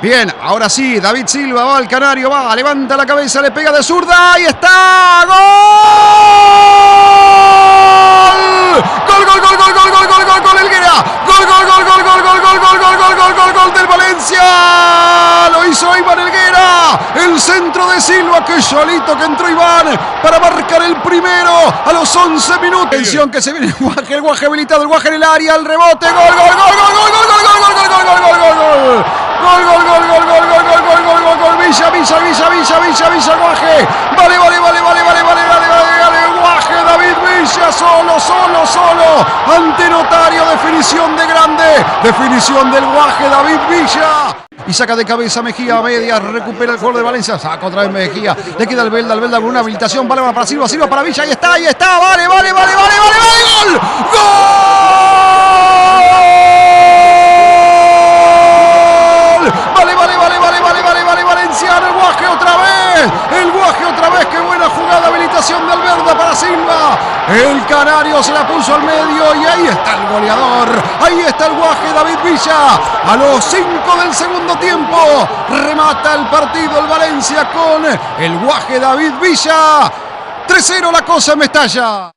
Bien, ahora sí, David Silva va al Canario, va, levanta la cabeza, le pega de zurda, ahí está, ¡gol! ¡Gol, gol, gol, gol, gol, gol, gol, gol, gol, Helguera! ¡Gol, gol, gol, gol, gol, gol, gol, gol, gol, gol, gol, gol, gol del Valencia! Lo hizo Iván Helguera, el centro de Silva, que solito que entró Iván para marcar el primero a los 11 minutos. Atención que se viene el Guaje habilitado, el Guaje en el área, el rebote, gol, gol, gol, gol, gol, gol, gol, gol, gol, gol, gol, gol, gol, gol. Gol, gol, gol, gol, gol, gol, gol, gol, gol, gol, gol, Villa, Guaje. Vale, Guaje, David Villa, solo, ante Notario, definición de grande, definición del Guaje, David Villa. Y saca de cabeza Mejía a medias, recupera el gol de Valencia, saca otra vez Mejía, le queda el Belda con una habilitación, vale para Silva, Silva para Villa, ahí está, vale, gol, Valenciano, el Guaje otra vez, qué buena jugada, habilitación del Belda para Silva, el Canario se la puso al medio y ahí está el goleador, ahí está el Guaje, David Villa, a los 5 del segundo tiempo, remata el partido el Valencia con el Guaje David Villa, 3-0 la cosa en Mestalla.